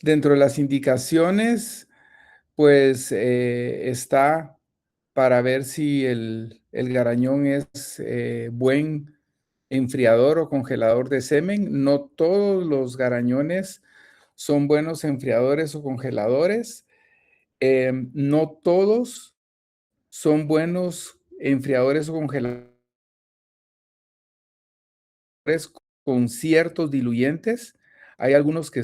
Dentro de las indicaciones, pues, está para ver si el garañón es, buen enfriador o congelador de semen. No todos los garañones son buenos enfriadores o congeladores. No todos son buenos enfriadores o congeladores con ciertos diluyentes. Hay algunos que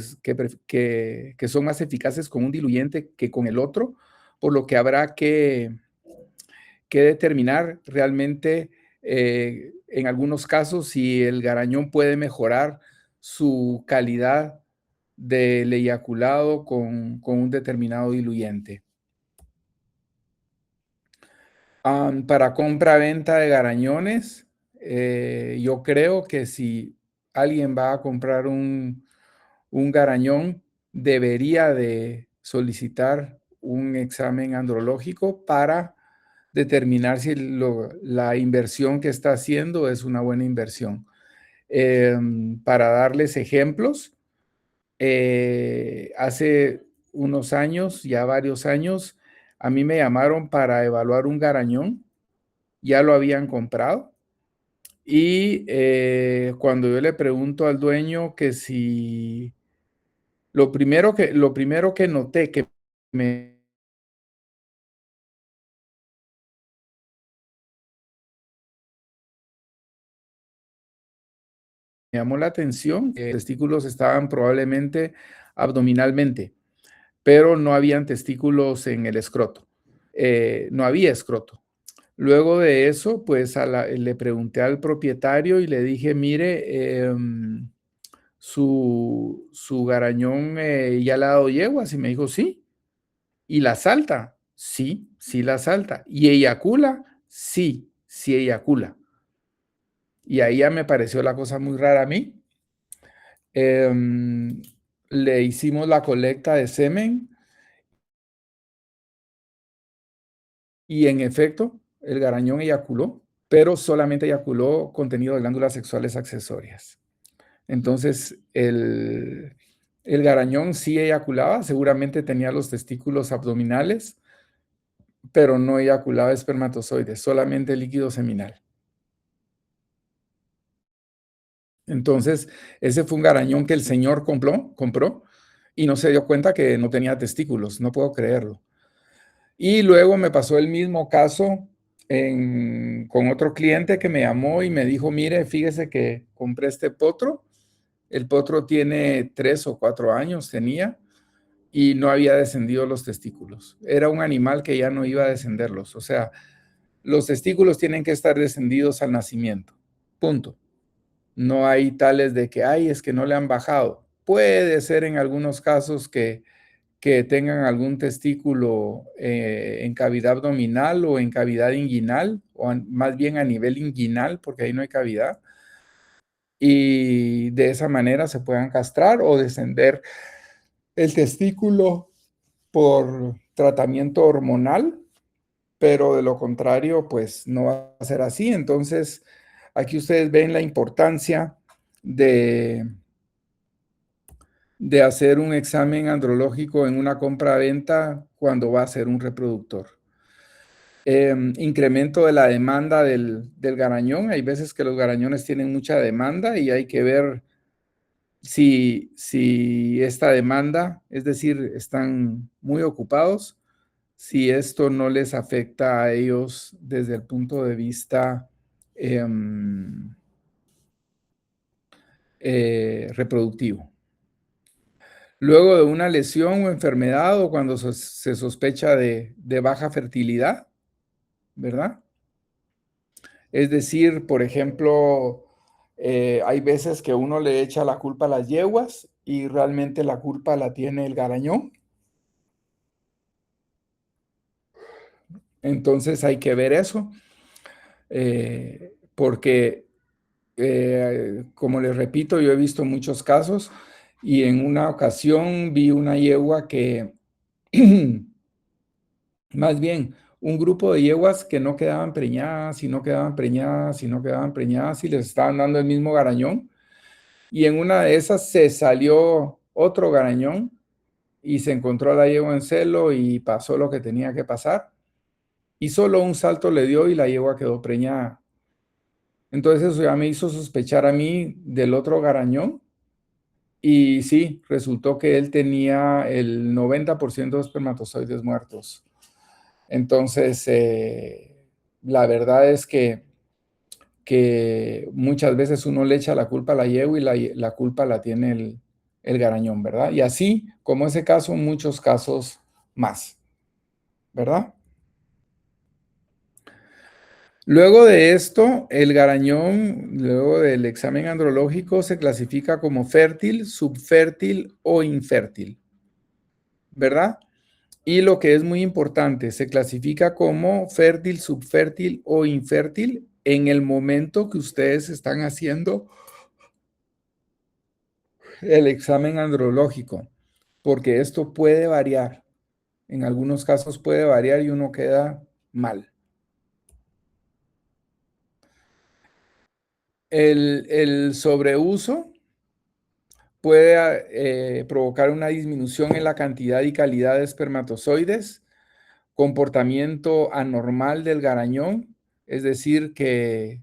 son más eficaces con un diluyente que con el otro, por lo que habrá que determinar realmente, en algunos casos, si el garañón puede mejorar su calidad del eyaculado con un determinado diluyente. Para compra-venta de garañones, yo creo que si alguien va a comprar un garañón, debería de solicitar un examen andrológico para determinar si la inversión que está haciendo es una buena inversión. Para darles ejemplos, hace unos años, ya varios años, a mí me llamaron para evaluar un garañón, ya lo habían comprado, y cuando yo le pregunto al dueño que si lo primero que noté que me llamó la atención, que los testículos estaban probablemente abdominalmente, pero no habían testículos en el escroto. No había escroto. Luego de eso, pues le pregunté al propietario y le dije, mire, su garañón ya le ha dado yeguas, y me dijo, sí. ¿Y la salta? Sí, sí la salta. ¿Y eyacula? Sí, sí eyacula. Y ahí ya me pareció la cosa muy rara a mí. Le hicimos la colecta de semen y en efecto, el garañón eyaculó, pero solamente eyaculó contenido de glándulas sexuales accesorias. Entonces, el garañón sí eyaculaba, seguramente tenía los testículos abdominales, pero no eyaculaba espermatozoides, solamente líquido seminal. Entonces, ese fue un garañón que el señor compró y no se dio cuenta que no tenía testículos, no puedo creerlo. Y luego me pasó el mismo caso con otro cliente que me llamó y me dijo, mire, fíjese que compré este potro, el potro tiene 3 o 4 años, tenía, y no había descendido los testículos. Era un animal que ya no iba a descenderlos. O sea, los testículos tienen que estar descendidos al nacimiento. Punto. No hay tales de que, ay, es que no le han bajado. Puede ser en algunos casos que tengan algún testículo en cavidad abdominal o en cavidad inguinal, o más bien a nivel inguinal, porque ahí no hay cavidad. Y de esa manera se puedan castrar o descender el testículo por tratamiento hormonal, pero de lo contrario, pues no va a ser así. Entonces, aquí ustedes ven la importancia de hacer un examen andrológico en una compra-venta cuando va a ser un reproductor. Incremento de la demanda del garañón. Hay veces que los garañones tienen mucha demanda y hay que ver si esta demanda, es decir, están muy ocupados, si esto no les afecta a ellos desde el punto de vista reproductivo. Luego de una lesión o enfermedad o cuando se sospecha de baja fertilidad, ¿verdad? Es decir, por ejemplo, hay veces que uno le echa la culpa a las yeguas y realmente la culpa la tiene el garañón. Entonces hay que ver eso, porque, como les repito, yo he visto muchos casos y en una ocasión vi una yegua que, más bien, un grupo de yeguas que no quedaban preñadas y no quedaban preñadas y no quedaban preñadas y les estaban dando el mismo garañón. Y en una de esas se salió otro garañón y se encontró a la yegua en celo y pasó lo que tenía que pasar. Y solo un salto le dio y la yegua quedó preñada. Entonces eso ya me hizo sospechar a mí del otro garañón. Y sí, resultó que él tenía el 90% de espermatozoides muertos. Entonces, la verdad es que muchas veces uno le echa la culpa a la yegua y la culpa la tiene el garañón, ¿verdad? Y así, como ese caso, muchos casos más, ¿verdad? Luego de esto, el garañón, luego del examen andrológico, se clasifica como fértil, subfértil o infértil, ¿verdad? Y lo que es muy importante, se clasifica como fértil, subfértil o infértil en el momento que ustedes están haciendo el examen andrológico, porque esto puede variar. En algunos casos puede variar y uno queda mal. El sobreuso puede provocar una disminución en la cantidad y calidad de espermatozoides, comportamiento anormal del garañón, es decir, que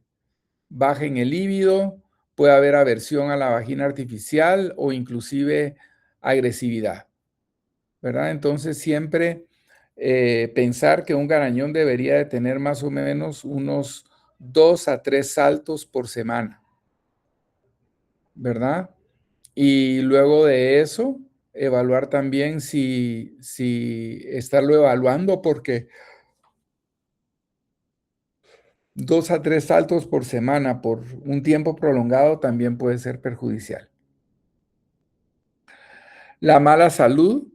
bajen el líbido, puede haber aversión a la vagina artificial o inclusive agresividad, ¿verdad? Entonces siempre pensar que un garañón debería de tener más o menos unos 2 a 3 saltos por semana, ¿verdad? Y luego de eso, evaluar también si estarlo evaluando porque 2 a 3 saltos por semana por un tiempo prolongado también puede ser perjudicial. La mala salud,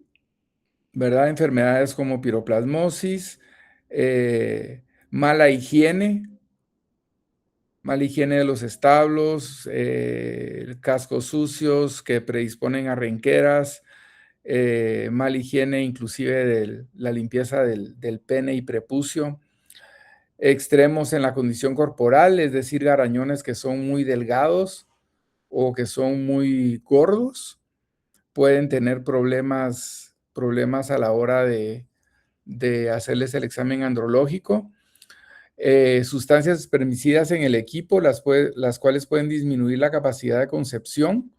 ¿verdad? Enfermedades como piroplasmosis, mala higiene de los establos, cascos sucios que predisponen a renqueras, mala higiene inclusive de la limpieza del pene y prepucio, extremos en la condición corporal, es decir, garañones que son muy delgados o que son muy gordos, pueden tener problemas a la hora de hacerles el examen andrológico. Sustancias espermicidas en el equipo, las cuales pueden disminuir la capacidad de concepción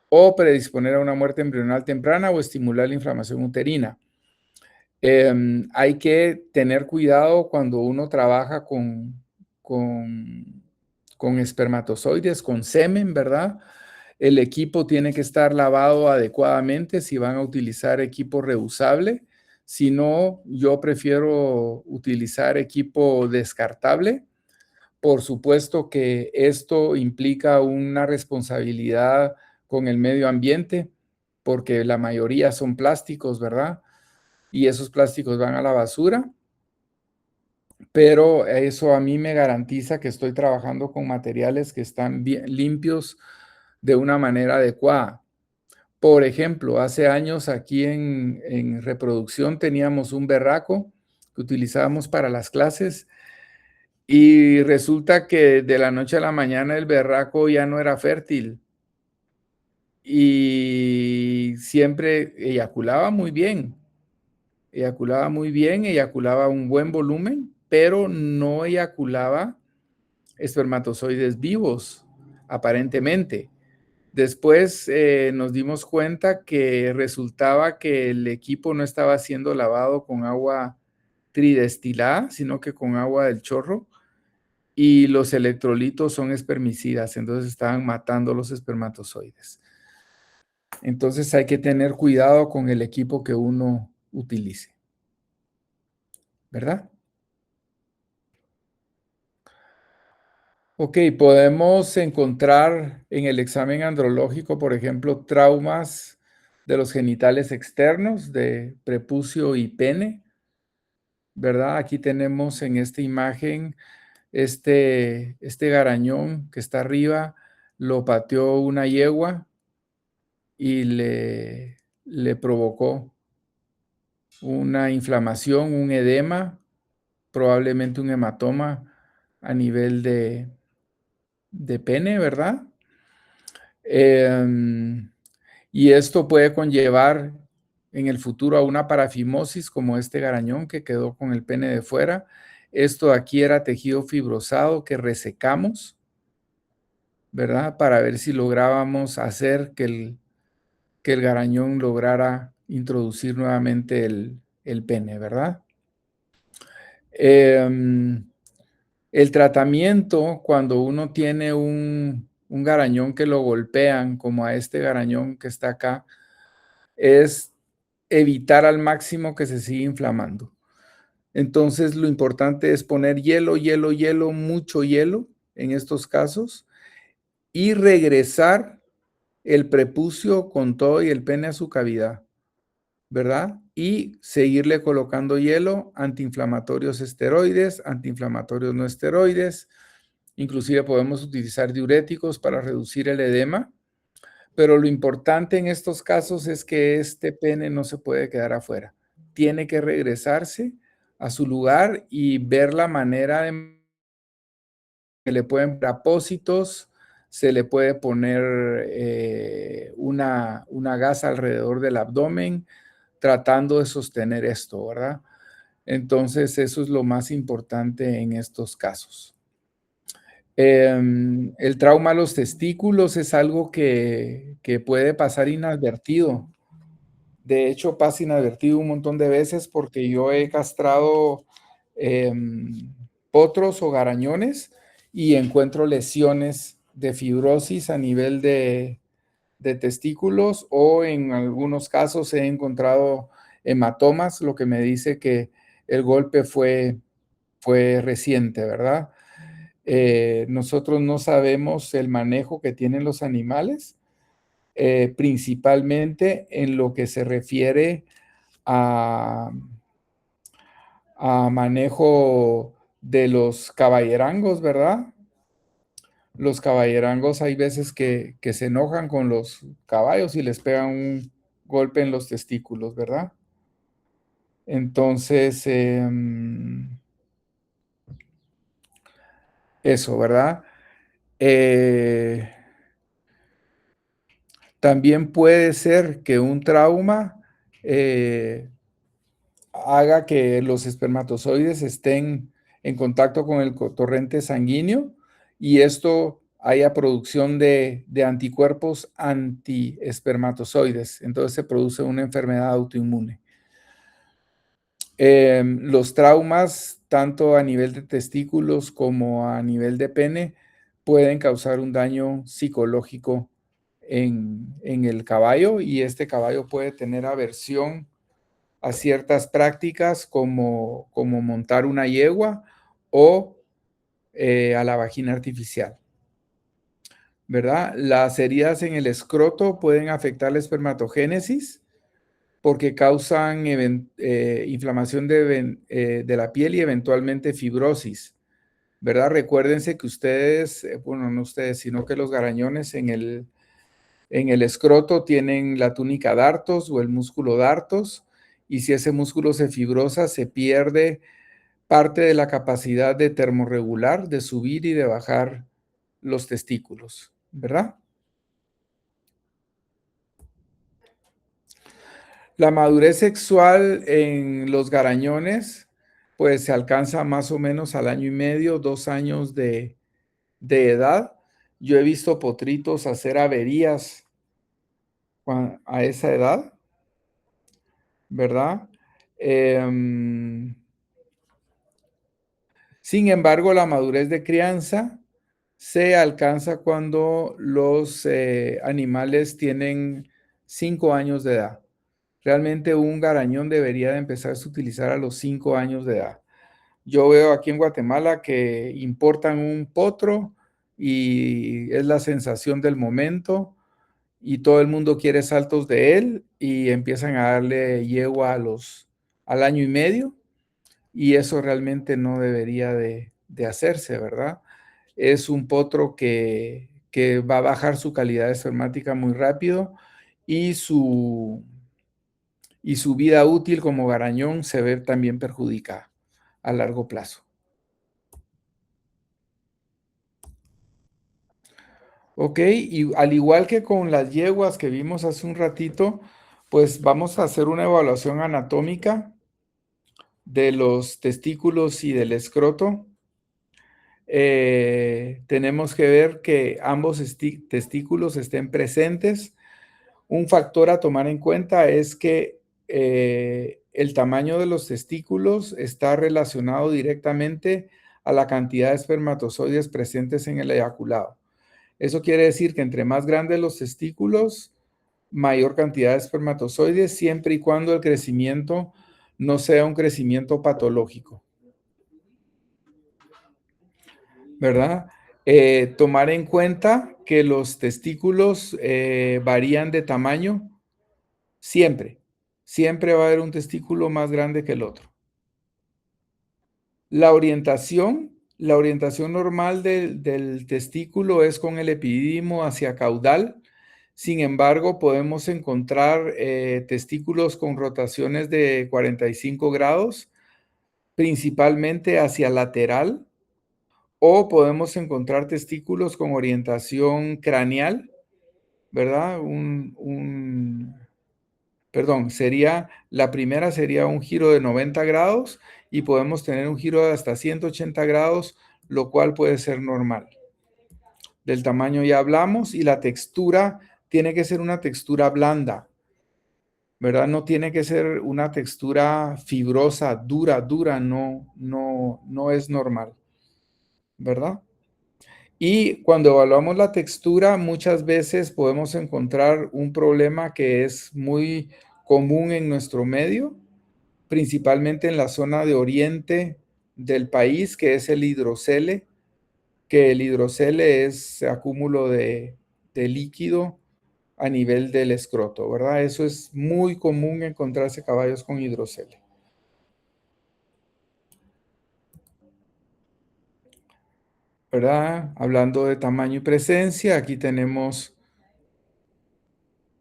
o predisponer a una muerte embrional temprana o estimular la inflamación uterina. Hay que tener cuidado cuando uno trabaja con espermatozoides, con semen, ¿verdad? El equipo tiene que estar lavado adecuadamente si van a utilizar equipo reusable. Si no, yo prefiero utilizar equipo descartable. Por supuesto que esto implica una responsabilidad con el medio ambiente, porque la mayoría son plásticos, ¿verdad? Y esos plásticos van a la basura, pero eso a mí me garantiza que estoy trabajando con materiales que están bien limpios de una manera adecuada. Por ejemplo, hace años aquí en reproducción teníamos un berraco que utilizábamos para las clases y resulta que de la noche a la mañana el berraco ya no era fértil y siempre eyaculaba un buen volumen, pero no eyaculaba espermatozoides vivos, aparentemente. Después nos dimos cuenta que resultaba que el equipo no estaba siendo lavado con agua tridestilada, sino que con agua del chorro, y los electrolitos son espermicidas, entonces estaban matando los espermatozoides. Entonces hay que tener cuidado con el equipo que uno utilice, ¿verdad? Ok, podemos encontrar en el examen andrológico, por ejemplo, traumas de los genitales externos, de prepucio y pene, ¿verdad? Aquí tenemos en esta imagen este garañón que está arriba, lo pateó una yegua y le provocó una inflamación, un edema, probablemente un hematoma a nivel de pene, ¿verdad? Y esto puede conllevar en el futuro a una parafimosis como este garañón que quedó con el pene de fuera. Esto de aquí era tejido fibrosado que resecamos, ¿verdad? Para ver si lográbamos hacer que el garañón lograra introducir nuevamente el pene, ¿verdad? El tratamiento cuando uno tiene un garañón que lo golpean, como a este garañón que está acá, es evitar al máximo que se siga inflamando. Entonces, lo importante es poner hielo, hielo, hielo, mucho hielo en estos casos y regresar el prepucio con todo y el pene a su cavidad, ¿verdad? Y seguirle colocando hielo, antiinflamatorios esteroides, antiinflamatorios no esteroides. Inclusive podemos utilizar diuréticos para reducir el edema, pero lo importante en estos casos es que este pene no se puede quedar afuera. Tiene que regresarse a su lugar y ver la manera de que le pueden poner apósitos, se le puede poner una gasa alrededor del abdomen, tratando de sostener esto, ¿verdad? Entonces, eso es lo más importante en estos casos. El trauma a los testículos es algo que puede pasar inadvertido. De hecho, pasa inadvertido un montón de veces porque yo he castrado potros o garañones y encuentro lesiones de fibrosis a nivel de testículos, o en algunos casos he encontrado hematomas, lo que me dice que el golpe fue reciente, ¿verdad? Nosotros no sabemos el manejo que tienen los animales, principalmente en lo que se refiere a, a manejo de los caballerangos, ¿verdad? Los caballerangos hay veces que se enojan con los caballos y les pegan un golpe en los testículos, ¿verdad? Entonces, eso, ¿verdad? Eh, También puede ser que un trauma haga que los espermatozoides estén en contacto con el torrente sanguíneo y esto haya producción de anticuerpos antiespermatozoides. Entonces se produce una enfermedad autoinmune. Los traumas, tanto a nivel de testículos como a nivel de pene, pueden causar un daño psicológico en el caballo, y este caballo puede tener aversión a ciertas prácticas como montar una yegua o a la vagina artificial, ¿verdad? Las heridas en el escroto pueden afectar la espermatogénesis porque causan inflamación de la piel y eventualmente fibrosis, ¿verdad? Recuérdense que ustedes, bueno, no ustedes, sino que los garañones en el escroto tienen la túnica dartos o el músculo dartos, y si ese músculo se fibrosa, se pierde parte de la capacidad de termorregular, de subir y de bajar los testículos, ¿verdad? La madurez sexual en los garañones, pues se alcanza más o menos al año y medio, 2 años de edad. Yo he visto potritos hacer averías a esa edad, ¿verdad? Em, Sin embargo, la madurez de crianza se alcanza cuando los animales tienen 5 años de edad. Realmente un garañón debería de empezarse a utilizar a los 5 años de edad. Yo veo aquí en Guatemala que importan un potro y es la sensación del momento y todo el mundo quiere saltos de él y empiezan a darle yegua al año y medio, y eso realmente no debería de hacerse, ¿verdad? Es un potro que va a bajar su calidad espermática muy rápido y su vida útil como garañón se ve también perjudicada a largo plazo. Ok, y al igual que con las yeguas que vimos hace un ratito, Pues vamos a hacer una evaluación anatómica de los testículos y del escroto. Tenemos que ver que ambos testículos estén presentes. Un factor a tomar en cuenta es que el tamaño de los testículos está relacionado directamente a la cantidad de espermatozoides presentes en el eyaculado. Eso quiere decir que entre más grandes los testículos, mayor cantidad de espermatozoides, siempre y cuando el crecimiento no sea un crecimiento patológico, ¿verdad? Tomar en cuenta que los testículos varían de tamaño siempre. Siempre va a haber un testículo más grande que el otro. La orientación normal del testículo es con el epidídimo hacia caudal. Sin embargo, podemos encontrar testículos con rotaciones de 45 grados, principalmente hacia lateral, o podemos encontrar testículos con orientación craneal, ¿verdad? Perdón, la primera sería un giro de 90 grados y podemos tener un giro de hasta 180 grados, lo cual puede ser normal. Del tamaño ya hablamos y la textura tiene que ser una textura blanda, ¿verdad? No tiene que ser una textura fibrosa, dura, no es normal, ¿verdad? Y cuando evaluamos la textura, muchas veces podemos encontrar un problema que es muy común en nuestro medio, principalmente en la zona de oriente del país, que es el hidrocele, que el hidrocele es acúmulo de líquido a nivel del escroto, ¿verdad? Eso es muy común encontrarse caballos con hidrocele. ¿Verdad? Hablando de tamaño y presencia, aquí tenemos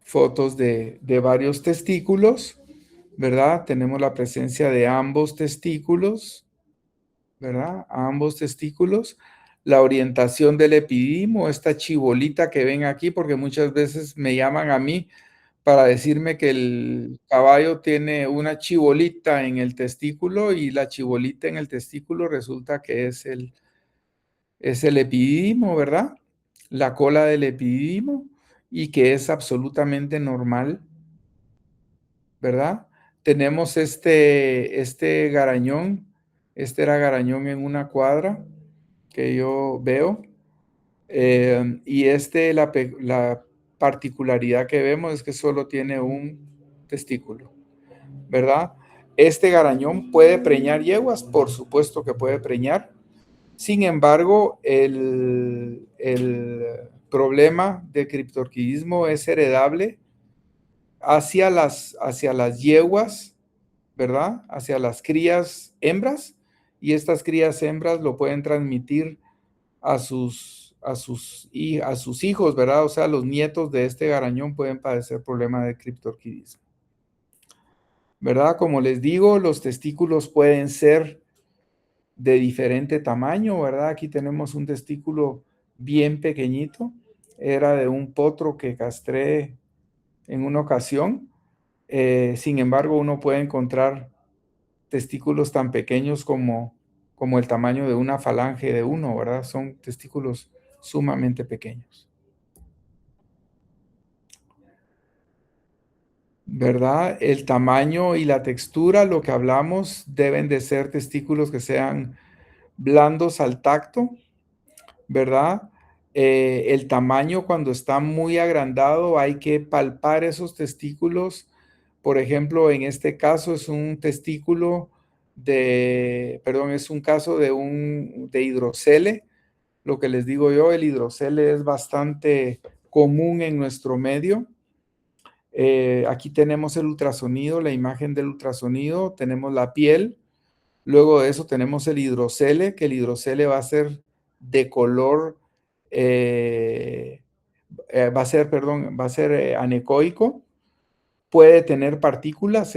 fotos de varios testículos, ¿verdad? Tenemos la presencia de ambos testículos, ¿verdad? Ambos testículos. La orientación del epididimo, esta chibolita que ven aquí, porque muchas veces me llaman a mí para decirme que el caballo tiene una chibolita en el testículo y la chibolita en el testículo resulta que es el epididimo, ¿verdad? La cola del epididimo y que es absolutamente normal, ¿verdad? Tenemos este garañón, este era garañón en una cuadra que yo veo, y la particularidad que vemos es que solo tiene un testículo, ¿verdad? Este garañón puede preñar yeguas, por supuesto que puede preñar. Sin embargo, el problema de criptorquidismo es heredable hacia las yeguas, ¿verdad? Hacia las crías hembras, y estas crías hembras lo pueden transmitir a sus hijos, ¿verdad? O sea, los nietos de este garañón pueden padecer problemas de criptorquidismo, ¿verdad? Como les digo, los testículos pueden ser de diferente tamaño, ¿verdad? Aquí tenemos un testículo bien pequeñito, era de un potro que castré en una ocasión. Sin embargo, uno puede encontrar testículos tan pequeños como el tamaño de una falange de uno, ¿verdad? Son testículos sumamente pequeños, ¿verdad? El tamaño y la textura, lo que hablamos, deben de ser testículos que sean blandos al tacto, ¿verdad? El tamaño, cuando está muy agrandado, hay que palpar esos testículos. Por ejemplo, en este caso es un testículo es un caso de hidrocele. Lo que les digo yo, el hidrocele es bastante común en nuestro medio. Aquí tenemos el ultrasonido, la imagen del ultrasonido, tenemos la piel. Luego de eso tenemos el hidrocele, que el hidrocele va a ser de color, va a ser anecoico. Puede tener partículas.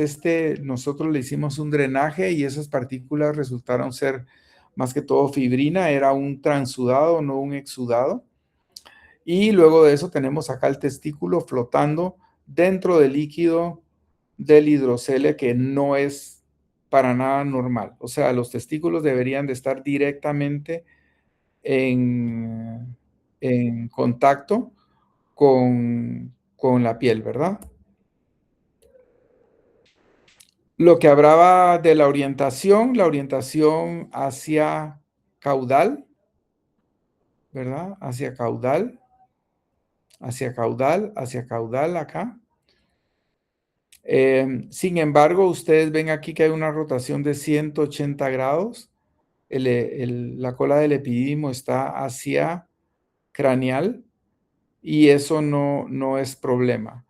Nosotros le hicimos un drenaje y esas partículas resultaron ser más que todo fibrina. Era un transudado, no un exudado. Y luego de eso tenemos acá el testículo flotando dentro del líquido del hidrocele, que no es para nada normal. O sea, los testículos deberían de estar directamente en contacto con la piel, ¿verdad? Lo que hablaba de la orientación hacia caudal, ¿verdad? Hacia caudal acá. Sin embargo, ustedes ven aquí que hay una rotación de 180 grados. La cola del epidídimo está hacia craneal y eso no es problema.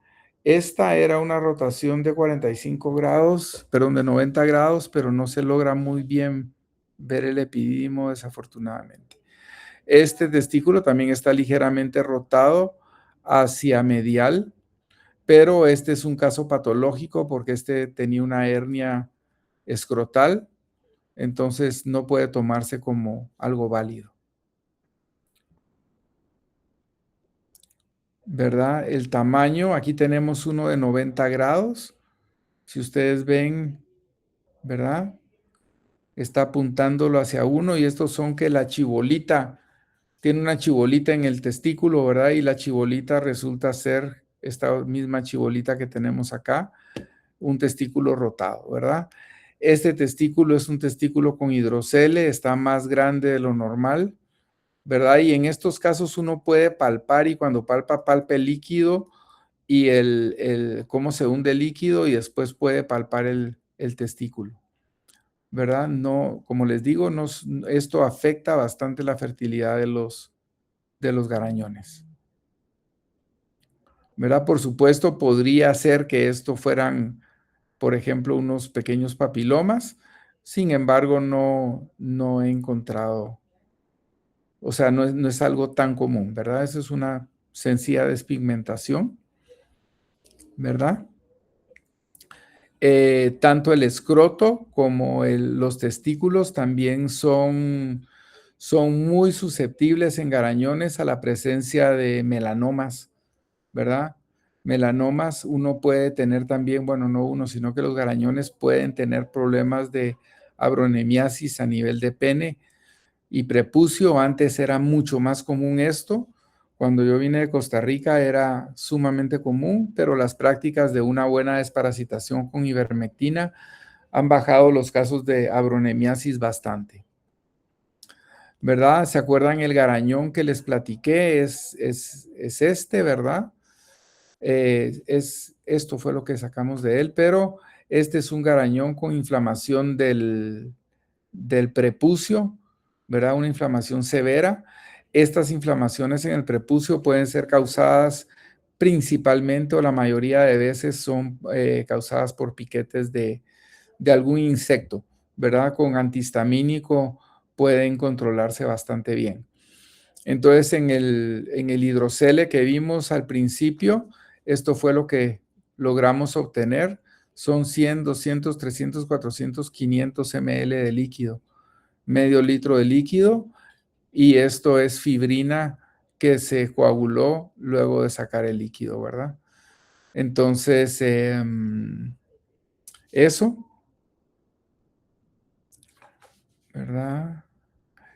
Esta era una rotación de 45 grados, perdón, de 90 grados, pero no se logra muy bien ver el epidídimo, desafortunadamente. Este testículo también está ligeramente rotado hacia medial, pero este es un caso patológico porque este tenía una hernia escrotal, entonces no puede tomarse como algo válido. ¿Verdad? El tamaño, aquí tenemos uno de 90 grados. Si ustedes ven, ¿verdad? Está apuntándolo hacia uno y estos son que la chibolita, tiene una chibolita en el testículo, ¿verdad? Y la chibolita resulta ser esta misma chibolita que tenemos acá, un testículo rotado, ¿verdad? Este testículo es un testículo con hidrocele, está más grande de lo normal, ¿verdad? Y en estos casos uno puede palpar y cuando palpa el líquido y cómo se hunde el líquido y después puede palpar el testículo, ¿verdad? No, como les digo, esto afecta bastante la fertilidad de los garañones, ¿verdad? Por supuesto, podría ser que esto fueran, por ejemplo, unos pequeños papilomas, sin embargo, no he encontrado, o sea, no es algo tan común, ¿verdad? Eso es una sencilla despigmentación, ¿verdad? Tanto el escroto como los testículos también son muy susceptibles en garañones a la presencia de melanomas, ¿verdad? Melanomas, uno puede tener también, bueno, no uno, sino que los garañones pueden tener problemas de abronemiasis a nivel de pene y prepucio. Antes era mucho más común esto. Cuando yo vine de Costa Rica era sumamente común, pero las prácticas de una buena desparasitación con ivermectina han bajado los casos de abronemiasis bastante. ¿Verdad? ¿Se acuerdan el garañón que les platiqué? Es este, ¿verdad? Esto fue lo que sacamos de él, pero este es un garañón con inflamación del prepucio, ¿verdad? Una inflamación severa. Estas inflamaciones en el prepucio pueden ser causadas principalmente o la mayoría de veces son causadas por piquetes de algún insecto, ¿verdad? Con antihistamínico pueden controlarse bastante bien. Entonces, en el hidrocele que vimos al principio, esto fue lo que logramos obtener. Son 100, 200, 300, 400, 500 ml de líquido, medio litro de líquido, y esto es fibrina que se coaguló luego de sacar el líquido, ¿verdad? Entonces, eso, ¿verdad?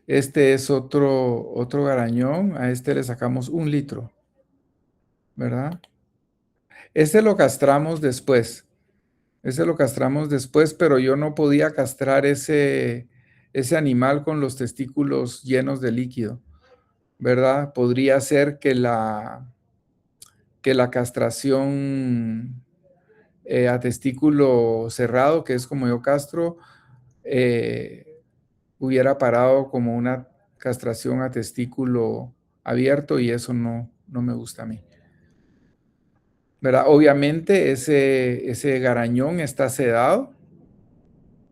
Este es otro garañón, a este le sacamos 1 litro, ¿verdad? Este lo castramos después. Ese lo castramos después, pero yo no podía castrar ese animal con los testículos llenos de líquido, ¿verdad? Podría ser que la castración a testículo cerrado, que es como yo castro, hubiera parado como una castración a testículo abierto y eso no me gusta a mí. ¿Verdad? Obviamente ese garañón está sedado,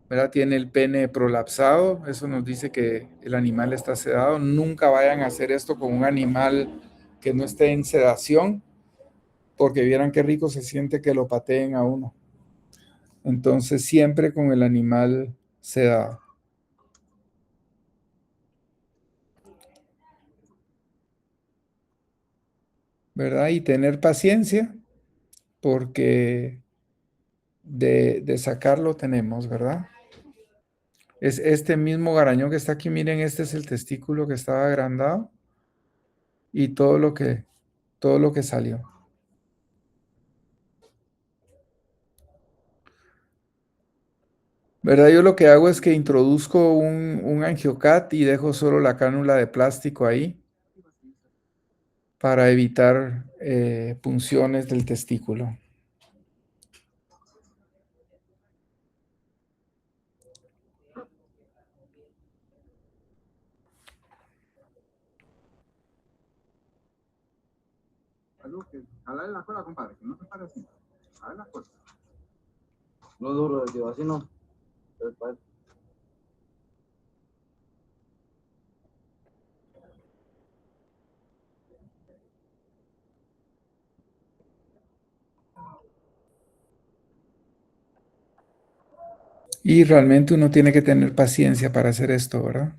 ¿verdad? Tiene el pene prolapsado, eso nos dice que el animal está sedado. Nunca vayan a hacer esto con un animal que no esté en sedación, porque vieran qué rico se siente que lo pateen a uno. Entonces, siempre con el animal sedado. ¿Verdad? Y tener paciencia, porque de sacarlo tenemos, ¿verdad? Es este mismo garañón que está aquí, miren, este es el testículo que estaba agrandado y todo lo que salió. ¿Verdad? Yo lo que hago es que introduzco un angiocat y dejo solo la cánula de plástico ahí para evitar punciones del testículo. Jalarle la cola, compadre, que no se pare así. Jalarle la cola. No duro, tío, así no. Y realmente uno tiene que tener paciencia para hacer esto, ¿verdad?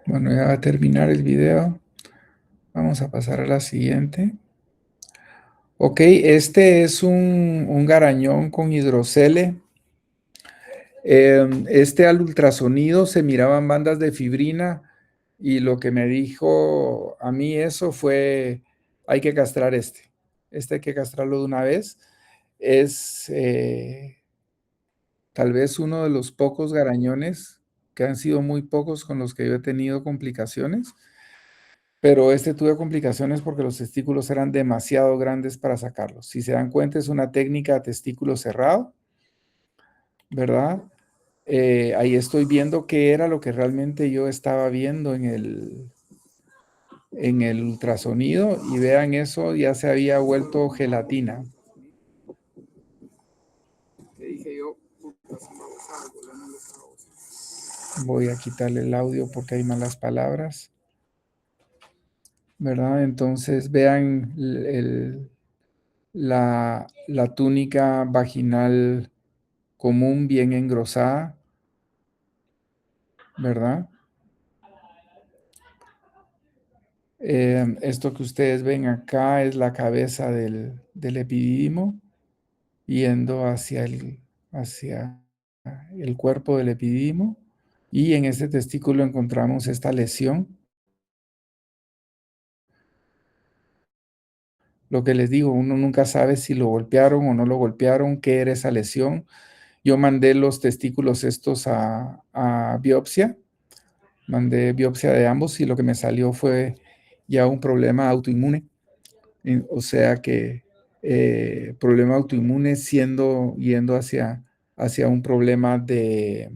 Bueno, ya va a terminar el video. Vamos a pasar a la siguiente. Ok, este es un garañón con hidrocele. Este al ultrasonido se miraban bandas de fibrina y lo que me dijo a mí eso fue, hay que castrar este. Este hay que castrarlo de una vez. Es tal vez uno de los pocos garañones, que han sido muy pocos con los que yo he tenido complicaciones, pero este tuve complicaciones porque los testículos eran demasiado grandes para sacarlos. Si se dan cuenta, es una técnica de testículo cerrado, ¿verdad? Ahí estoy viendo qué era lo que realmente yo estaba viendo en el ultrasonido y vean eso, ya se había vuelto gelatina. ¿Qué dije yo? Voy a quitarle el audio porque hay malas palabras, ¿verdad? Entonces vean la túnica vaginal común bien engrosada, ¿verdad? Esto que ustedes ven acá es la cabeza del epidídimo yendo hacia el cuerpo del epidídimo. Y en este testículo encontramos esta lesión. Lo que les digo, uno nunca sabe si lo golpearon o no lo golpearon, qué era esa lesión. Yo mandé los testículos estos a biopsia, mandé biopsia de ambos y lo que me salió fue ya un problema autoinmune. O sea que problema autoinmune yendo hacia un problema de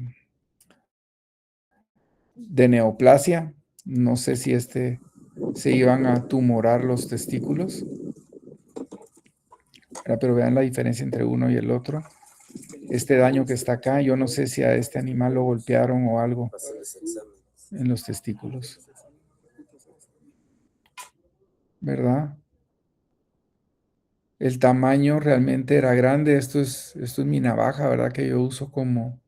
neoplasia. No sé si se iban a tumorar los testículos, pero vean la diferencia entre uno y el otro. Este daño que está acá, yo no sé si a este animal lo golpearon o algo en los testículos, ¿verdad? El tamaño realmente era grande. Esto es mi navaja, ¿verdad? Que yo uso como,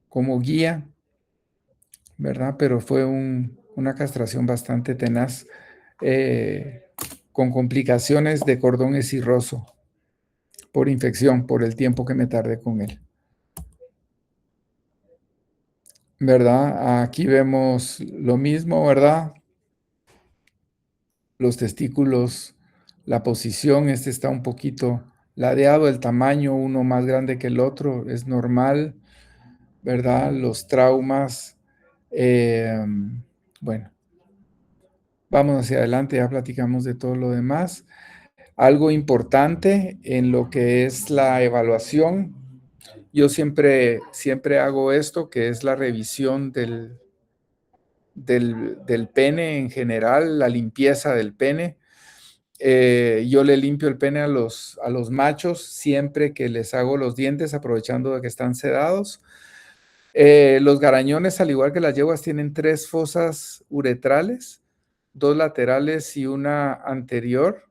como guía, ¿verdad? Pero fue una castración bastante tenaz, con complicaciones de cordón escirroso por infección, por el tiempo que me tardé con él. ¿Verdad? Aquí vemos lo mismo, ¿verdad? Los testículos, la posición, este está un poquito ladeado, el tamaño, uno más grande que el otro, es normal, ¿verdad? Los traumas, bueno, vamos hacia adelante, ya platicamos de todo lo demás. Algo importante en lo que es la evaluación Yo siempre hago esto, que es la revisión del pene en general, la limpieza del pene. Yo le limpio el pene a los machos siempre que les hago los dientes, aprovechando de que están sedados. Los garañones, al igual que las yeguas, tienen 3 fosas uretrales, 2 laterales y una anterior,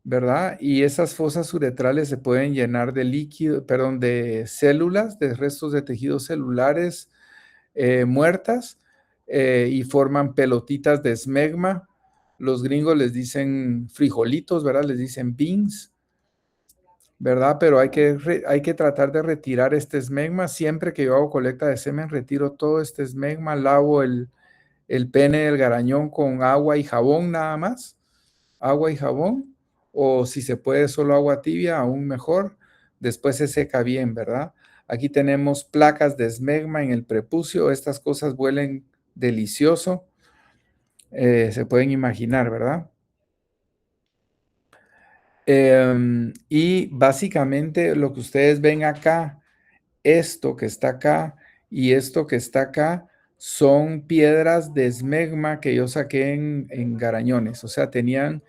¿verdad? Y esas fosas uretrales se pueden llenar de líquido, perdón, de células, de restos de tejidos celulares muertas, y forman pelotitas de esmegma. Los gringos les dicen frijolitos, ¿verdad? Les dicen beans, ¿verdad? Pero hay que tratar de retirar este esmegma. Siempre que yo hago colecta de semen, retiro todo este esmegma, lavo el pene del garañón con agua y jabón nada más, agua y jabón, o si se puede solo agua tibia, aún mejor. Después se seca bien, ¿verdad? Aquí tenemos placas de esmegma en el prepucio. Estas cosas huelen delicioso. Se pueden imaginar, ¿verdad? Y básicamente lo que ustedes ven acá, esto que está acá y esto que está acá, son piedras de esmegma que yo saqué en garañones. O sea, tenían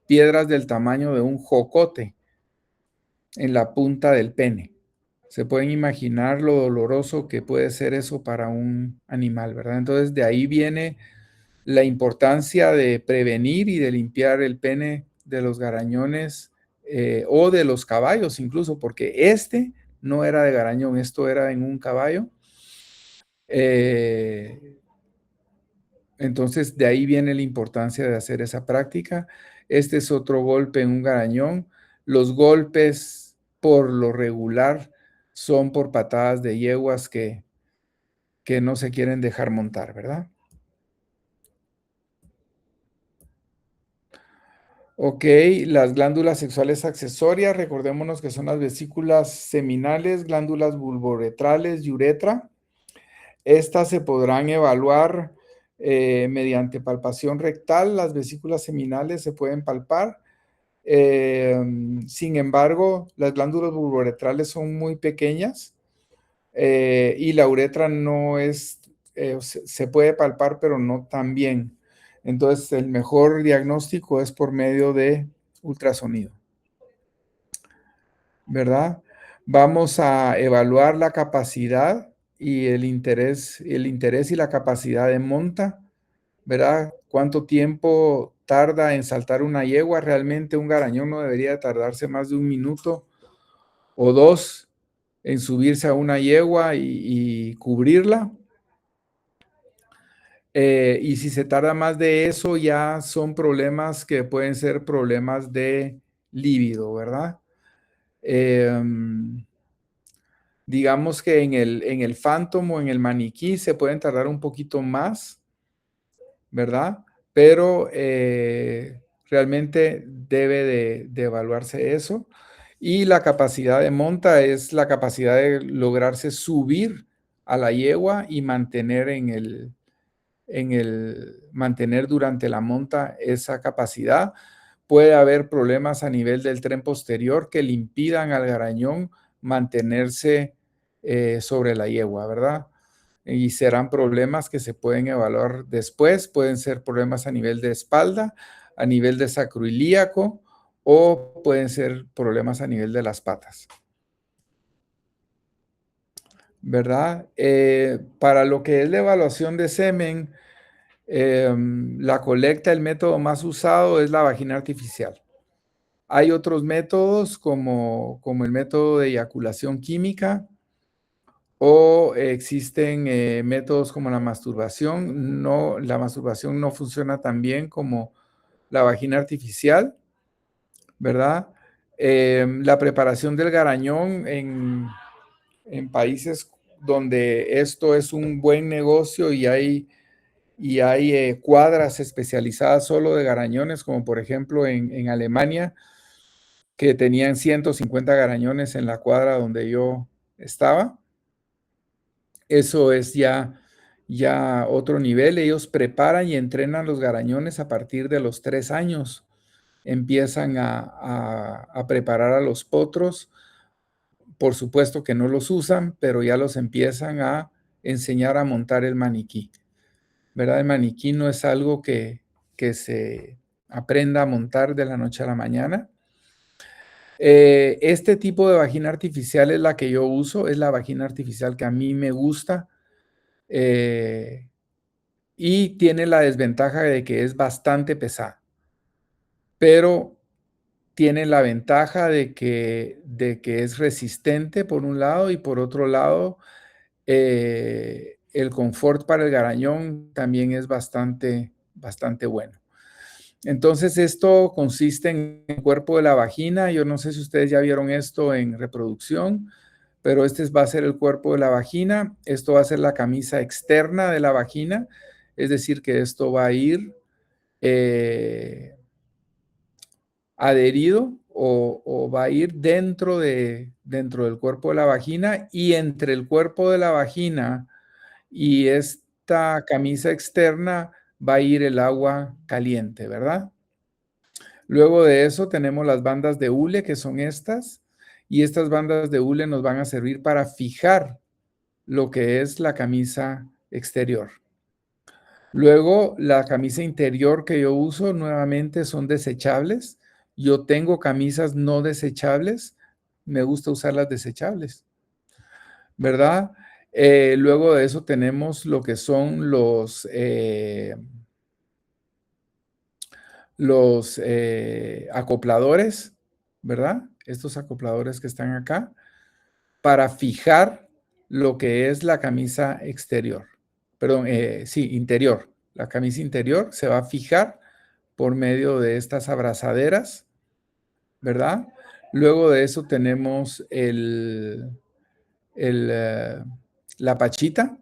piedras del tamaño de un jocote en la punta del pene. Se pueden imaginar lo doloroso que puede ser eso para un animal, ¿verdad? Entonces, de ahí viene la importancia de prevenir y de limpiar el pene de los garañones o de los caballos incluso, porque este no era de garañón, esto era en un caballo. Eh, entonces, de ahí viene la importancia de hacer esa práctica. Este es otro golpe en un garañón. Los golpes, por lo regular, son por patadas de yeguas que no se quieren dejar montar, ¿verdad? Ok, las glándulas sexuales accesorias, recordémonos que son las vesículas seminales, glándulas bulboretrales y uretra. Estas se podrán evaluar mediante palpación rectal. Las vesículas seminales se pueden palpar. Sin embargo, las glándulas bulboretrales son muy pequeñas y la uretra no es, se puede palpar, pero no tan bien. Entonces, el mejor diagnóstico es por medio de ultrasonido, ¿verdad? Vamos a evaluar la capacidad y el interés y la capacidad de monta, ¿verdad? ¿Cuánto tiempo tarda en saltar una yegua? Realmente un garañón no debería tardarse más de 1 minuto o 2 en subirse a una yegua y cubrirla. Y si se tarda más de eso, ya son problemas que pueden ser problemas de líbido, ¿verdad? Digamos que en el Phantom o en el maniquí se pueden tardar un poquito más, ¿verdad? Pero realmente debe de evaluarse eso. Y la capacidad de monta es la capacidad de lograrse subir a la yegua y mantener mantener durante la monta esa capacidad. Puede haber problemas a nivel del tren posterior que le impidan al garañón mantenerse sobre la yegua, ¿verdad? Y serán problemas que se pueden evaluar después. Pueden ser problemas a nivel de espalda, a nivel de sacroilíaco o pueden ser problemas a nivel de las patas, ¿verdad? Para lo que es la evaluación de semen, la colecta, el método más usado es la vagina artificial. Hay otros métodos como el método de eyaculación química o existen métodos como la masturbación. No, la masturbación no funciona tan bien como la vagina artificial, ¿verdad? La preparación del garañón en países donde esto es un buen negocio y hay cuadras especializadas solo de garañones, como por ejemplo en Alemania, que tenían 150 garañones en la cuadra donde yo estaba. Eso es ya otro nivel. Ellos preparan y entrenan los garañones a partir de los 3 años. Empiezan a preparar a los potros por supuesto que no los usan, pero ya los empiezan a enseñar a montar el maniquí, ¿verdad? El maniquí no es algo que se aprenda a montar de la noche a la mañana. Este tipo de vagina artificial es la que yo uso, es la vagina artificial que a mí me gusta, y tiene la desventaja de que es bastante pesada, pero tiene la ventaja de que es resistente por un lado y por otro lado, el confort para el garañón también es bastante bueno. Entonces, esto consiste en el cuerpo de la vagina. Yo no sé si ustedes ya vieron esto en reproducción, pero este va a ser el cuerpo de la vagina. Esto va a ser la camisa externa de la vagina, es decir, que esto va a ir adherido o va a ir dentro del cuerpo de la vagina, y entre el cuerpo de la vagina y esta camisa externa va a ir el agua caliente, ¿verdad? Luego de eso tenemos las bandas de hule, que son estas, y estas bandas de hule nos van a servir para fijar lo que es la camisa exterior. Luego, la camisa interior que yo uso nuevamente son desechables. Yo tengo camisas no desechables, me gusta usar las desechables, ¿verdad? Luego de eso tenemos lo que son los acopladores, ¿verdad? Estos acopladores que están acá, para fijar lo que es la camisa exterior. Perdón, sí, interior. La camisa interior se va a fijar por medio de estas abrazaderas, ¿verdad? Luego de eso tenemos la pachita.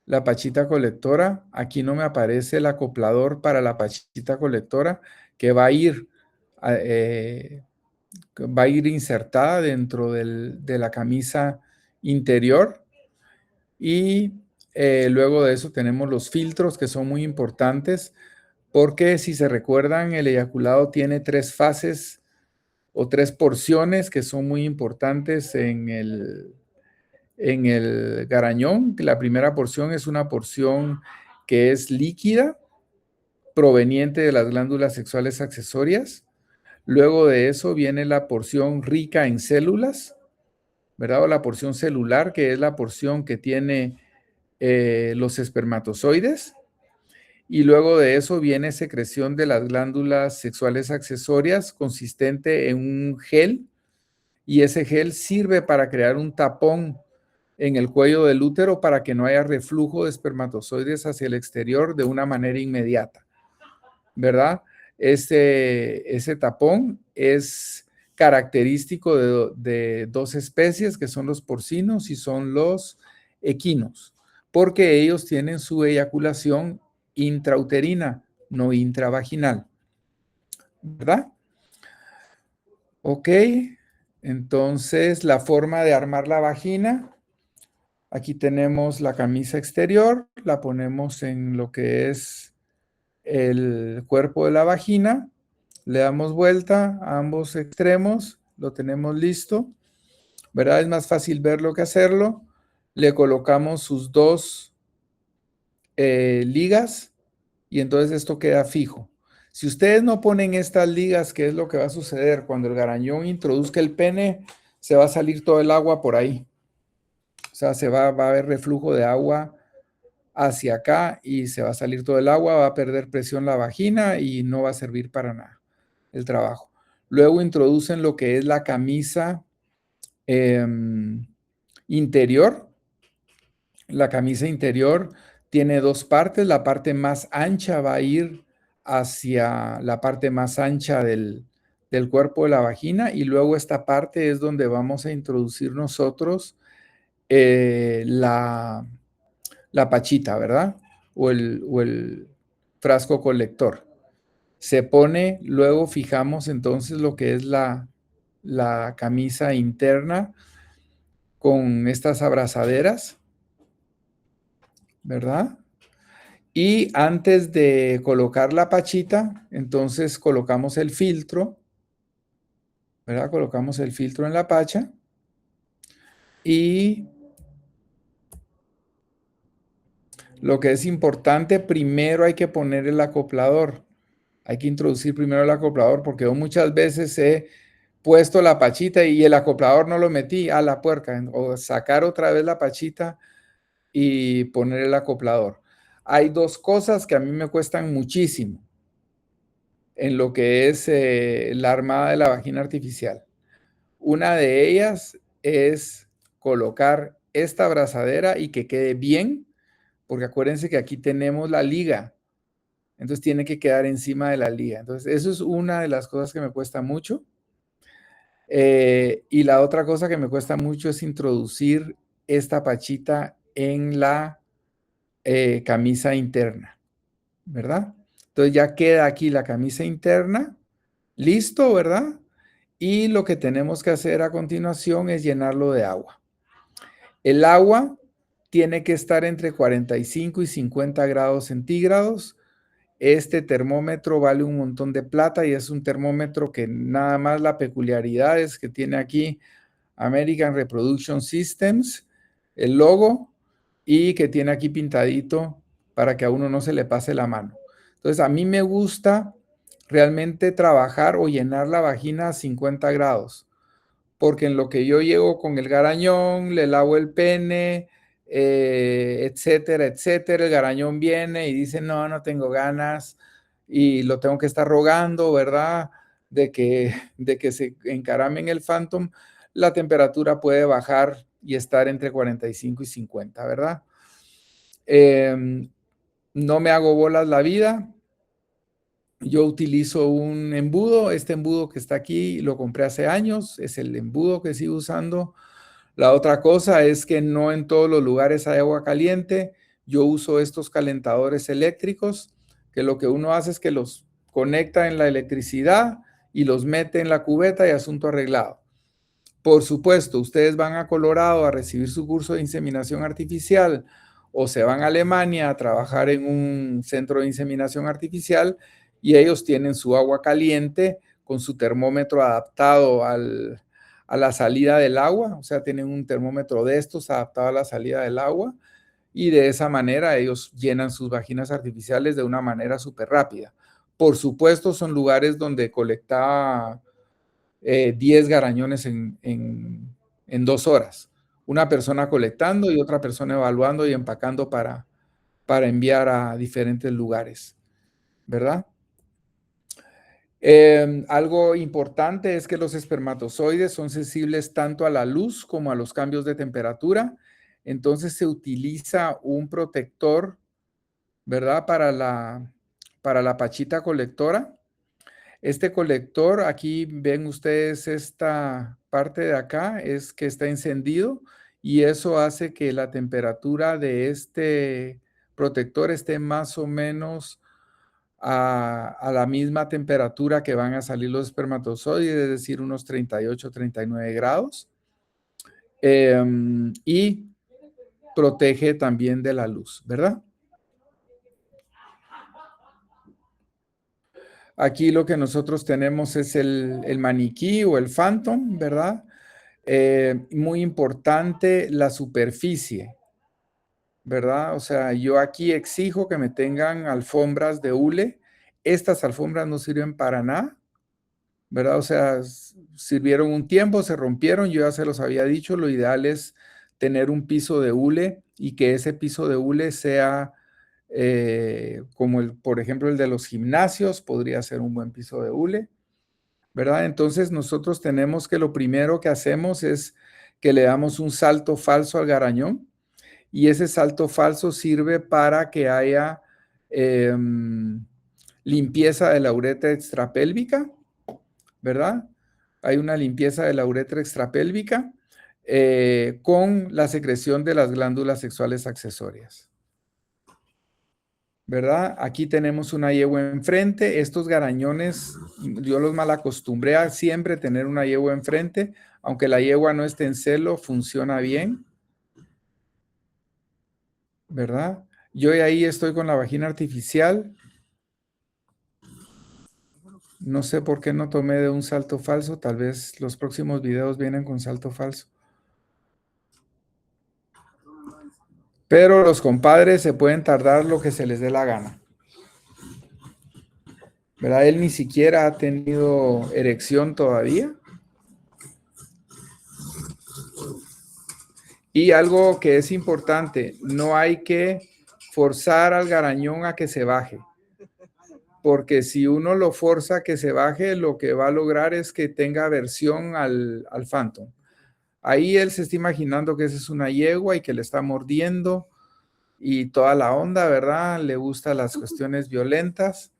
La pachita colectora. Aquí no me aparece el acoplador para la pachita colectora, que va a ir insertada dentro de la camisa interior. Y luego de eso tenemos los filtros, que son muy importantes, porque si se recuerdan, el eyaculado tiene 3 fases o 3 porciones que son muy importantes en el garañón. La primera porción es una porción que es líquida, proveniente de las glándulas sexuales accesorias. Luego de eso viene la porción rica en células, ¿verdad? O la porción celular, que es la porción que tiene los espermatozoides. Y luego de eso viene secreción de las glándulas sexuales accesorias, consistente en un gel, y ese gel sirve para crear un tapón en el cuello del útero para que no haya reflujo de espermatozoides hacia el exterior de una manera inmediata, ¿verdad? Ese tapón es característico de 2 especies, que son los porcinos y son los equinos, porque ellos tienen su eyaculación intrauterina, no intravaginal, ¿verdad? Ok, entonces la forma de armar la vagina. Aquí tenemos la camisa exterior, la ponemos en lo que es el cuerpo de la vagina, le damos vuelta a ambos extremos, lo tenemos listo, ¿verdad? Es más fácil verlo que hacerlo. Le colocamos sus 2 ligas, y entonces esto queda fijo. Si ustedes no ponen estas ligas, ¿qué es lo que va a suceder? Cuando el garañón introduzca el pene, se va a salir todo el agua por ahí. O sea, va a haber reflujo de agua hacia acá y se va a salir todo el agua, va a perder presión la vagina y no va a servir para nada el trabajo. Luego introducen lo que es la camisa interior. La camisa interior tiene 2 partes. La parte más ancha va a ir hacia la parte más ancha del cuerpo de la vagina, y luego esta parte es donde vamos a introducir nosotros la pachita, ¿verdad? O el frasco colector. Se pone, luego fijamos entonces lo que es la camisa interna con estas abrazaderas, ¿verdad? Y antes de colocar la pachita, entonces colocamos el filtro, ¿verdad? Colocamos el filtro en la pacha. Y lo que es importante, primero hay que poner el acoplador. Hay que introducir primero el acoplador porque yo muchas veces he puesto la pachita y el acoplador no lo metí a la puerca. O sacar otra vez la pachita y poner el acoplador. Hay dos cosas que a mí me cuestan muchísimo en lo que es la armada de la vagina artificial. Una de ellas es colocar esta abrazadera y que quede bien, porque acuérdense que aquí tenemos la liga, entonces tiene que quedar encima de la liga. Entonces, eso es una de las cosas que me cuesta mucho. Y la otra cosa que me cuesta mucho es introducir esta pachita en la camisa interna, ¿verdad? Entonces ya queda aquí la camisa interna, listo, ¿verdad? Y lo que tenemos que hacer a continuación es llenarlo de agua. El agua tiene que estar entre 45 y 50 grados centígrados. Este termómetro vale un montón de plata y es un termómetro que nada más la peculiaridad es que tiene aquí American Reproduction Systems, el logo, y que tiene aquí pintadito para que a uno no se le pase la mano. Entonces, a mí me gusta realmente trabajar o llenar la vagina a 50 grados, porque en lo que yo llego con el garañón, le lavo el pene, etcétera, etcétera, el garañón viene y dice, no, no tengo ganas, y lo tengo que estar rogando, ¿verdad? De que se encarame en el Phantom, la temperatura puede bajar y estar entre 45 y 50, ¿verdad? No me hago bolas la vida. Yo utilizo un embudo, este embudo que está aquí lo compré hace años, es el embudo que sigo usando. La otra cosa es que no en todos los lugares hay agua caliente. Yo uso estos calentadores eléctricos, que lo que uno hace es que los conecta en la electricidad y los mete en la cubeta y asunto arreglado. Por supuesto, ustedes van a Colorado a recibir su curso de inseminación artificial o se van a Alemania a trabajar en un centro de inseminación artificial y ellos tienen su agua caliente con su termómetro adaptado a la salida del agua, o sea, tienen un termómetro de estos adaptado a la salida del agua y de esa manera ellos llenan sus vaginas artificiales de una manera súper rápida. Por supuesto, son lugares donde colecta 10 garañones en 2 horas. Una persona colectando y otra persona evaluando y empacando para enviar a diferentes lugares, ¿verdad? Algo importante es que los espermatozoides son sensibles tanto a la luz como a los cambios de temperatura. Entonces se utiliza un protector, ¿verdad? Para la pachita colectora. Este colector, aquí ven ustedes esta parte de acá, es que está encendido y eso hace que la temperatura de este protector esté más o menos a la misma temperatura que van a salir los espermatozoides, es decir, unos 38, 39 grados. Y protege también de la luz, ¿verdad? Aquí lo que nosotros tenemos es el maniquí o el Phantom, ¿verdad? Muy importante la superficie, ¿verdad? O sea, yo aquí exijo que me tengan alfombras de hule. Estas alfombras no sirven para nada, ¿verdad? O sea, sirvieron un tiempo, se rompieron, yo ya se los había dicho, lo ideal es tener un piso de hule y que ese piso de hule sea como por ejemplo, el de los gimnasios, podría ser un buen piso de hule, ¿verdad? Entonces nosotros tenemos que lo primero que hacemos es que le damos un salto falso al garañón y ese salto falso sirve para que haya limpieza de la uretra extrapélvica, ¿verdad? Hay una limpieza de la uretra extrapélvica con la secreción de las glándulas sexuales accesorias. ¿Verdad? Aquí tenemos una yegua enfrente. Estos garañones, yo los malacostumbré a siempre tener una yegua enfrente. Aunque la yegua no esté en celo, funciona bien. ¿Verdad? Yo ahí estoy con la vagina artificial. No sé por qué no tomé de un salto falso. Tal vez los próximos videos vienen con salto falso. Pero los compadres se pueden tardar lo que se les dé la gana, ¿verdad? Él ni siquiera ha tenido erección todavía. Y algo que es importante, no hay que forzar al garañón a que se baje, porque si uno lo forza a que se baje, lo que va a lograr es que tenga aversión al Phantom. Ahí él se está imaginando que esa es una yegua y que le está mordiendo y toda la onda, ¿verdad? Le gustan las cuestiones violentas.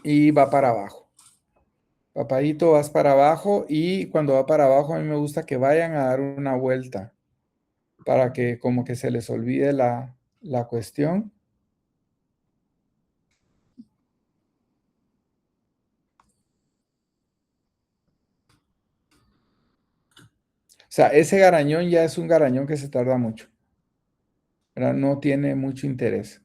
Y va para abajo. Papadito, vas para abajo y cuando va para abajo a mí me gusta que vayan a dar una vuelta para que como que se les olvide la cuestión. O sea, ese garañón ya es un garañón que se tarda mucho, ¿verdad? No tiene mucho interés.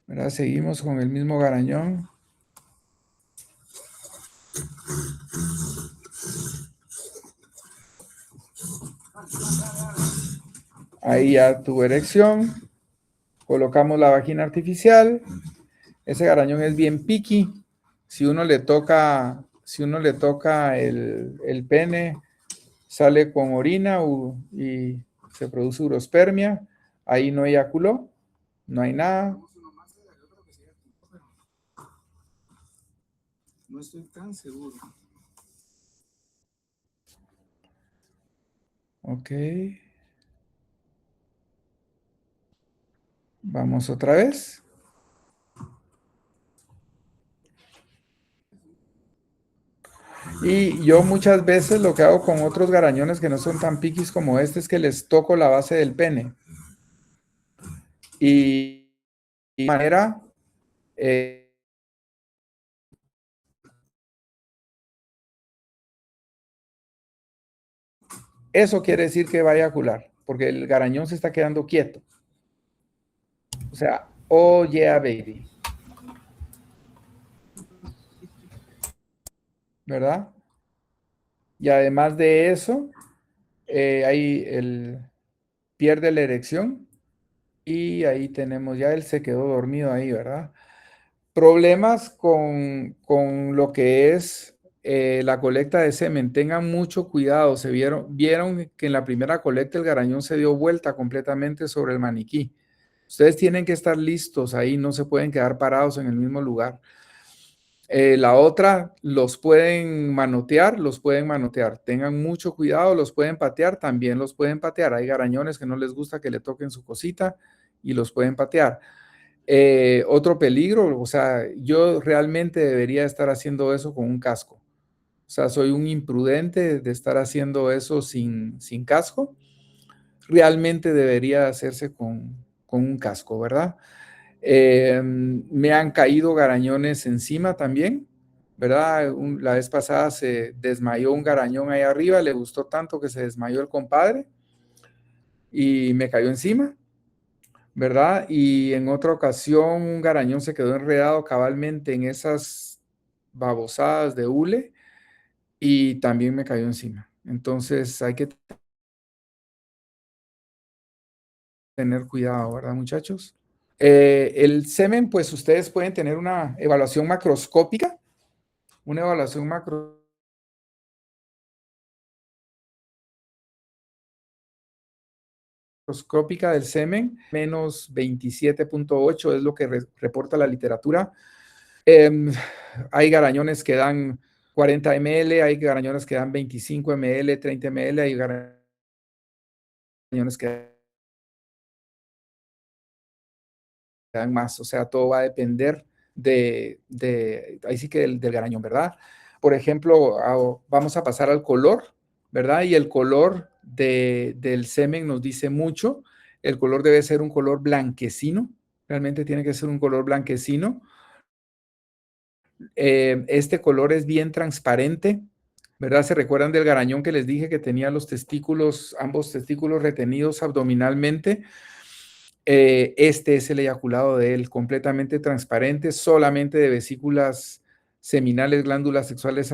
¿Verdad? Seguimos con el mismo garañón. Ahí ya tuvo erección. Colocamos la vagina artificial. Ese garañón es bien picky. Si uno le toca el pene, sale con orina y se produce urospermia. Ahí no eyaculó, no hay nada. No estoy tan seguro. Ok. Vamos otra vez. Y yo muchas veces lo que hago con otros garañones que no son tan piquis como este es que les toco la base del pene. Y de manera, eh, eso quiere decir que va a eyacular, porque el garañón se está quedando quieto. O sea, oh yeah, baby. ¿Verdad? Y además de eso, ahí pierde la erección y ahí tenemos, ya él se quedó dormido ahí, ¿verdad? Problemas con lo que es la colecta de semen. Tengan mucho cuidado. Vieron que en la primera colecta el garañón se dio vuelta completamente sobre el maniquí. Ustedes tienen que estar listos ahí, no se pueden quedar parados en el mismo lugar. La otra, los pueden manotear. Tengan mucho cuidado, los pueden patear, también los pueden patear. Hay garañones que no les gusta que le toquen su cosita y los pueden patear. Otro peligro, o sea, yo realmente debería estar haciendo eso con un casco. O sea, soy un imprudente de estar haciendo eso sin casco. Realmente debería hacerse con un casco, ¿verdad? Me han caído garañones encima también, ¿verdad? La vez pasada se desmayó un garañón ahí arriba, le gustó tanto que se desmayó el compadre y me cayó encima, ¿verdad? Y en otra ocasión un garañón se quedó enredado cabalmente en esas babosadas de hule y también me cayó encima. Entonces hay que tener cuidado, ¿verdad, muchachos? El semen, pues ustedes pueden tener una evaluación macroscópica, una evaluación macroscópica del semen, menos 27.8 es lo que reporta la literatura. Hay garañones que dan 40 ml, hay garañones que dan 25 ml, 30 ml, hay garañones que dan más, o sea, todo va a depender ahí sí que del garañón, ¿verdad? Por ejemplo, vamos a pasar al color, ¿verdad? Y el color del semen nos dice mucho. El color debe ser un color blanquecino, realmente tiene que ser un color blanquecino. Este color es bien transparente, ¿verdad? ¿Se recuerdan del garañón que les dije que tenía los testículos, ambos testículos retenidos abdominalmente? Este es el eyaculado de él, completamente transparente, solamente de vesículas seminales, glándulas sexuales,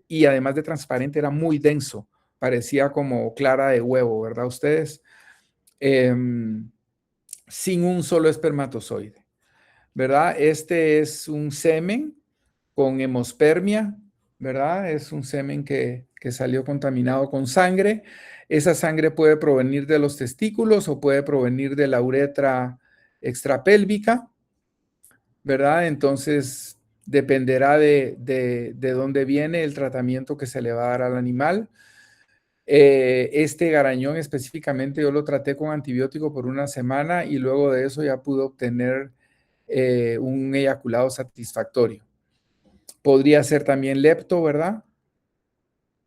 y además de transparente era muy denso, parecía como clara de huevo, ¿verdad ustedes? Sin un solo espermatozoide, ¿verdad? Este es un semen con hemospermia, ¿verdad? Es un semen que salió contaminado con sangre. Esa sangre puede provenir de los testículos o puede provenir de la uretra extrapélvica, ¿verdad? Entonces, dependerá de dónde viene el tratamiento que se le va a dar al animal. Este garañón específicamente yo lo traté con antibiótico por una semana y luego de eso ya pude obtener un eyaculado satisfactorio. Podría ser también lepto, ¿verdad?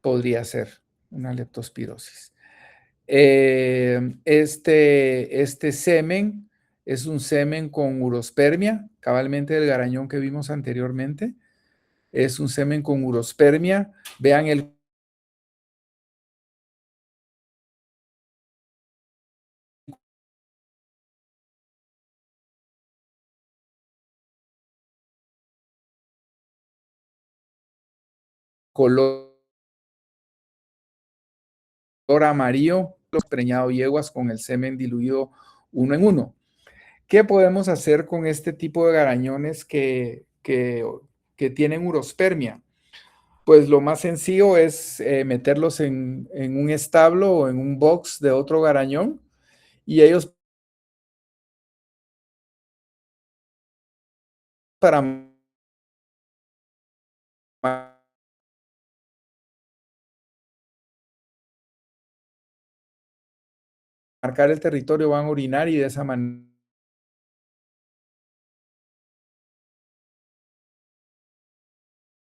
Podría ser una leptospirosis. Este semen es un semen con urospermia, cabalmente del garañón que vimos anteriormente. Es un semen con urospermia. Vean el color amarillo, los preñado yeguas con el semen diluido uno en uno. ¿Qué podemos hacer con este tipo de garañones que tienen urospermia? Pues lo más sencillo es meterlos en un establo o en un box de otro garañón y ellos para marcar el territorio van a orinar y de esa manera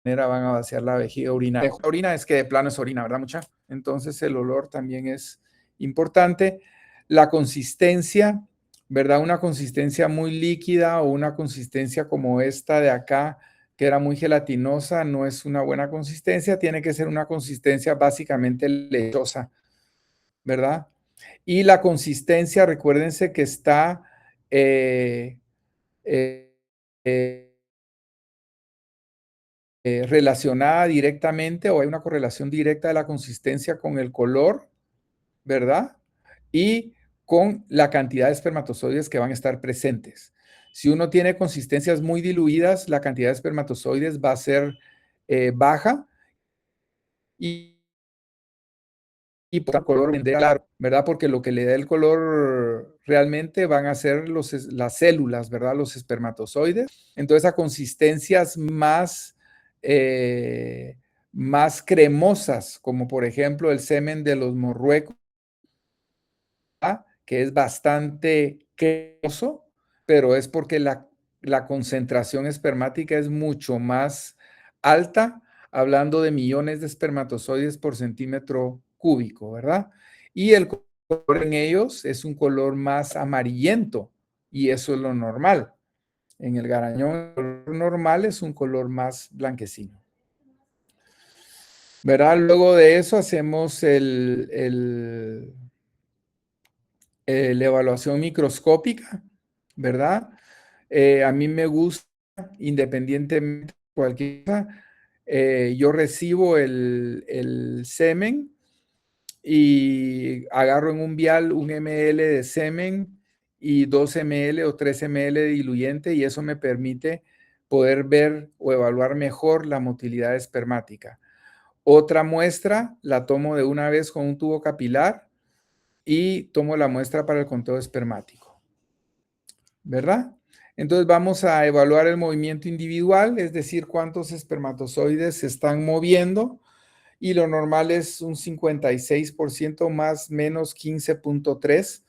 van a vaciar la vejiga urinaria. La orina es que de plano es orina, ¿verdad, mucha? Entonces el olor también es importante. La consistencia, ¿verdad? Una consistencia muy líquida o una consistencia como esta de acá, que era muy gelatinosa, no es una buena consistencia, tiene que ser una consistencia básicamente lechosa, ¿verdad? Y la consistencia, recuérdense que está eh, eh, eh, relacionada directamente o hay una correlación directa de la consistencia con el color, ¿verdad? Y con la cantidad de espermatozoides que van a estar presentes. Si uno tiene consistencias muy diluidas, la cantidad de espermatozoides va a ser baja y por el color vendrá claro, ¿verdad? Porque lo que le da el color realmente van a ser las células, ¿verdad? Los espermatozoides. Entonces, a consistencias eh, más cremosas, como por ejemplo el semen de los morruecos, ¿verdad? Que es bastante cremoso, pero es porque la concentración espermática es mucho más alta, hablando de millones de espermatozoides por centímetro cúbico, ¿verdad? Y el color en ellos es un color más amarillento, y eso es lo normal. En el garañón, el color normal es un color más blanquecino. ¿Verdad? Luego de eso hacemos la evaluación microscópica, ¿verdad? A mí me gusta, independientemente de cualquier cosa, yo recibo el semen y agarro en un vial un ml de semen y 2 ml o 3 ml de diluyente y eso me permite poder ver o evaluar mejor la motilidad espermática. Otra muestra la tomo de una vez con un tubo capilar y tomo la muestra para el conteo espermático, ¿verdad? Entonces vamos a evaluar el movimiento individual, es decir, cuántos espermatozoides se están moviendo y lo normal es un 56% más menos 15.3.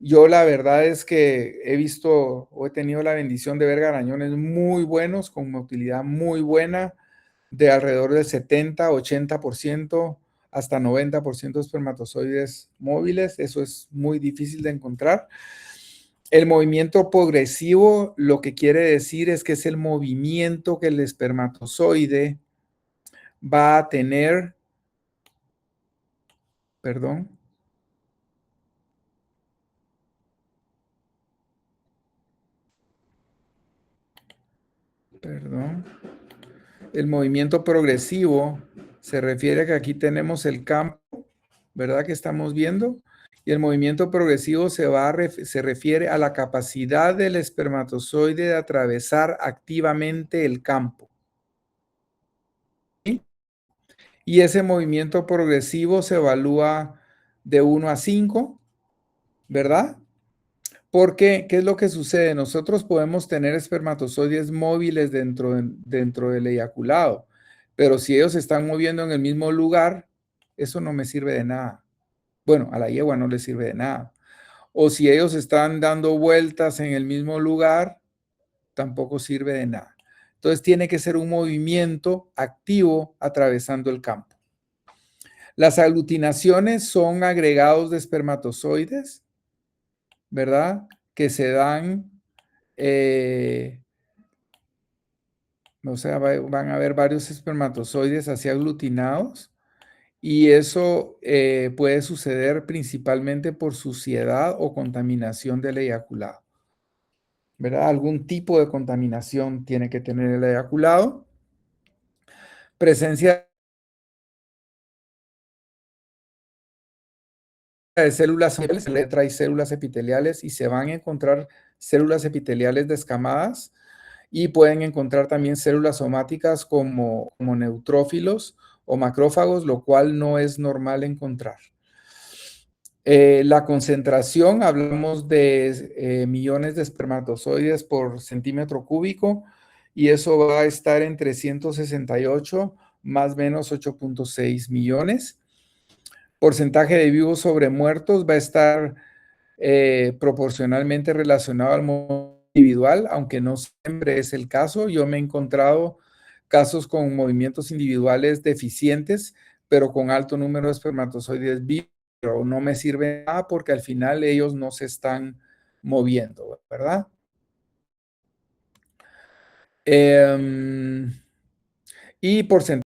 Yo la verdad es que he visto o he tenido la bendición de ver garañones muy buenos, con motilidad muy buena, de alrededor del 70, 80%, hasta 90% de espermatozoides móviles. Eso es muy difícil de encontrar. El movimiento progresivo lo que quiere decir es que es el movimiento que el espermatozoide va a tener, perdón, perdón, el movimiento progresivo se refiere a que aquí tenemos el campo, ¿verdad? Que estamos viendo. Y el movimiento progresivo se refiere a la capacidad del espermatozoide de atravesar activamente el campo. ¿Sí? Y ese movimiento progresivo se evalúa de 1 a 5, ¿verdad? Porque, ¿qué es lo que sucede? Nosotros podemos tener espermatozoides móviles dentro del eyaculado, pero si ellos se están moviendo en el mismo lugar, eso no me sirve de nada. Bueno, a la yegua no le sirve de nada. O si ellos están dando vueltas en el mismo lugar, tampoco sirve de nada. Entonces tiene que ser un movimiento activo atravesando el campo. Las aglutinaciones son agregados de espermatozoides, ¿verdad? Que se dan, o sea, van a haber varios espermatozoides así aglutinados y eso puede suceder principalmente por suciedad o contaminación del eyaculado, ¿verdad? Algún tipo de contaminación tiene que tener el eyaculado. Presencia de células, se trae células epiteliales y se van a encontrar células epiteliales descamadas y pueden encontrar también células somáticas como neutrófilos o macrófagos, lo cual no es normal encontrar. La concentración, hablamos de millones de espermatozoides por centímetro cúbico y eso va a estar entre 168 más o menos 8.6 millones. Porcentaje de vivos sobre muertos va a estar proporcionalmente relacionado al movimiento individual, aunque no siempre es el caso. Yo me he encontrado casos con movimientos individuales deficientes, pero con alto número de espermatozoides vivos, pero no me sirve nada porque al final ellos no se están moviendo, ¿verdad? Y porcentaje